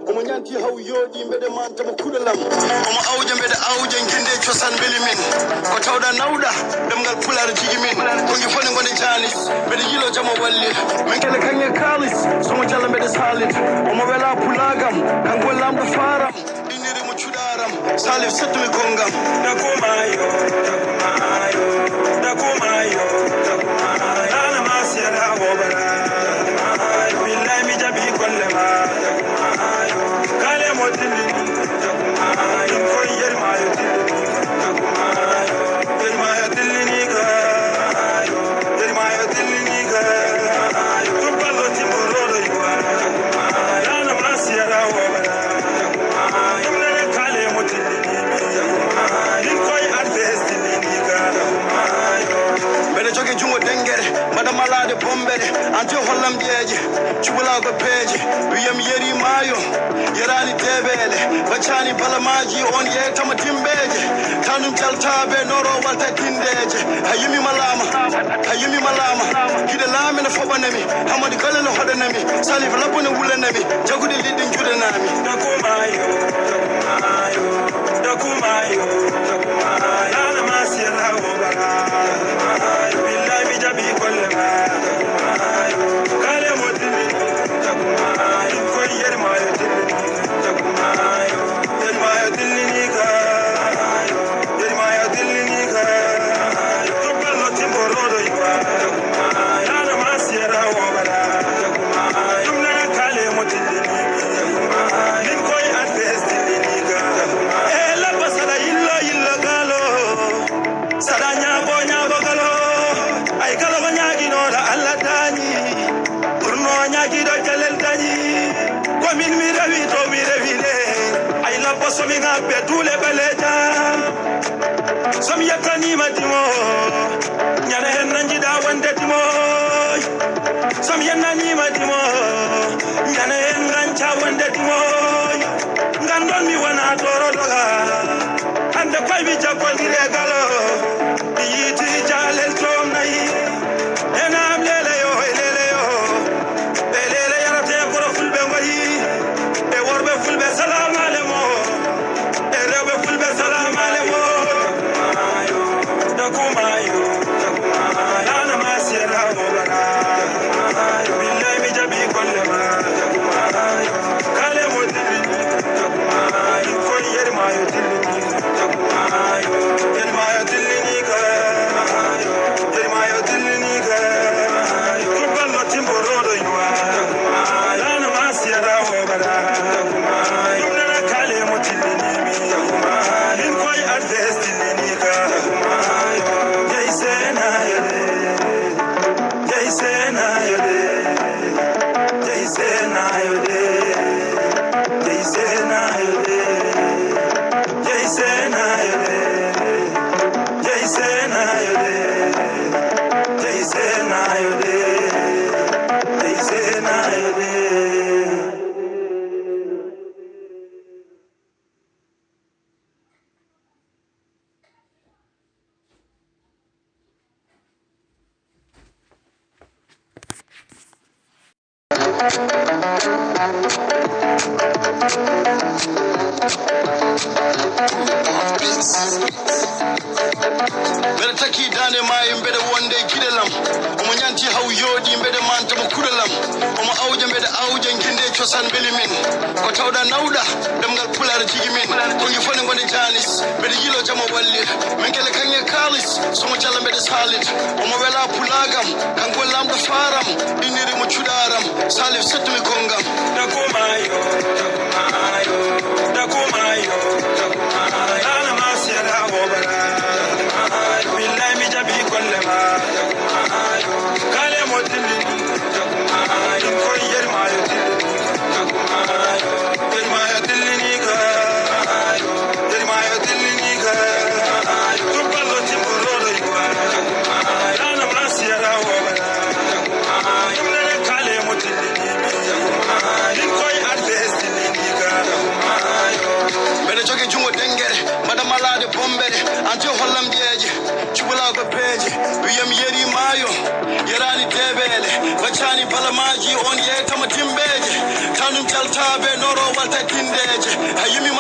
Umunyanti how yodi mbede manta makudalam. Auja mbede auja nkinde chosan belimin. Kotauda nauda demgal pular jigimin. Kongi fone ngone janis mbede yilo jama walli. Menkele kanye kalis somo jala mbede salit. Wela pulagam kangwe lambu faram. Iniri muchudaram salif setumi kongam. Dakumayo, dakumayo, dakumayo, dakumayo. Ana masiyala wobara. Billahi mijabi kollema. Dakumayo, kale motili. Dakumayo, koy yermayo tili. Dakumayo, yermayo tili niga. Yermayo tili niga. Tupalo timorodo yuwa. Dakumayo, ana masiyala wobara. Dakumayo, mnene kale motili. Dakumayo, koy advesti niga. Dakumayo, bele jogi jungo dengere. Madam Malade Bombere, Anto Hollam Dieje, Chubalago Page, William Yeri Mayo, Yerani Debele, Bachani Balamaji, on Yetama Timbeje, Tanum Taltabe, Noro Walter Tindeje, Hayumi Malama, Kidalam and a Fobanemi, Hamadi Kalan Hodanemi, Salif Lapon Wulanemi, Jagudi leading Judanami. Dakumayo, Dakumayo, Dakumayo, Anamasia Lavobara, Billahi Mijabi Kolema, Kale Motili, Dakumayo, Koy Yermayo Tili, Dakumayo, Yermayo Tili Niga, Yermayo Tili Niga, Tupalo Timborodo Yuwa, Dakumayo, Anamasia Lavobara, Dakumayo, Mnene Kale Motili, Dakumayo, Koy Advesti Niga, Ela Pasada Illa Galo, Sadanya Bonya Galo, Ay Galo Nyagi no la Allah Dani, Urno Nyagi do Jalel Dani, Komin mi revide, Ay la Posomi Ngape Tule Beleja, Somi Yakani Matimo, Nyana Henanji da Wande Timo, Somi Yanani Matimo, Nyana Henancha Wande Timo, Ngandon mi wana Toro Doga, and the Pavi Japon Galo, Yiti Jalel Tom Nai, and I'm Leleo, Belele Yarate Koroful Bengai, a Warbe Fulbe Salam Alemo, a Rebe Fulbe Salam Alemo, Dakumayo, Ana Masira Wobara, Billahi Mijabi Kolema, Kale Motili, Koy Yermayo Tili, Yermayo Tili Niga, Yermayo Tili Niga, Tupalo Timborodo Yuwa, Ana Masira Wobara, Yumnana Kale Motili Nimi, Koy Advesti Niga, Jaisena Yode, Jaisena Yode, Jaisena Yode, Jaisena Yode, Jaisena Yode, Jaisena Yode, Jaisena Yode, Jaisena Yode. Beretaki dane mai mbede wonde kidelam umunyanti how yodi mbede manta makudalam auja mbede auja nkinde chosan belimin ko tawda nauda demgal pular jigimin kongi fone ngone janis mbede yilo jama walli menkele kanye kalis somo jala mbede salit wela pulagam kangwe lambu faram iniri muchudaram salif setumi kongam. Dakumayo, Dakumayo, Dakumayo, Dakumayo, Ana Masiyala Wobara, Billahi Mijabi Kolema, Kale Motili, Koy Yermayo Tili, Yermayo Tili Niga, Yermayo Tili Niga, Tupalo Timborodo Yuwa, Ana Masiyala Wobara, Yumnene Kale Motili, be noro walta kindeje hayimi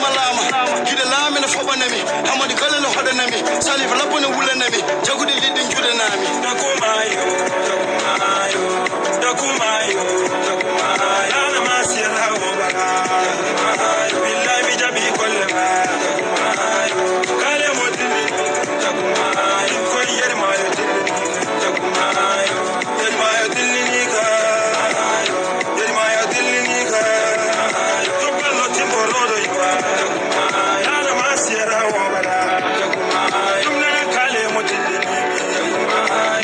malama kide lamina fobanami hamadi kala no hodanami salif labone wulanami jagudi lidin judanami dakumayo ana masira wo bara billahi mi jabi kollema kale modini ko yermayo dilini ka topallo timborodo iwa ana masira wo bara dumna kale modini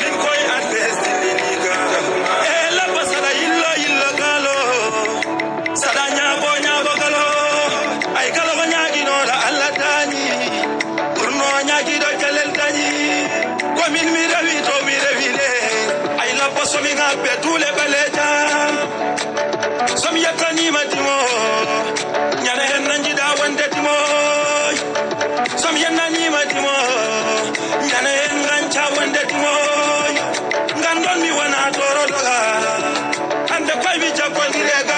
nin koy adres dilini ka la pasada illa galo sadanya go galo ay galo go nyaagi no la alla dani urno nyaagi do jalel dani ko min mi rewi le ay la paso mi ngabe tule beleja som yakani matimo nyane hen nanji da wande timo som yanani matimo nyane hen gancha wande timo ngandon mi wana toro doga ande koy mi jakko direga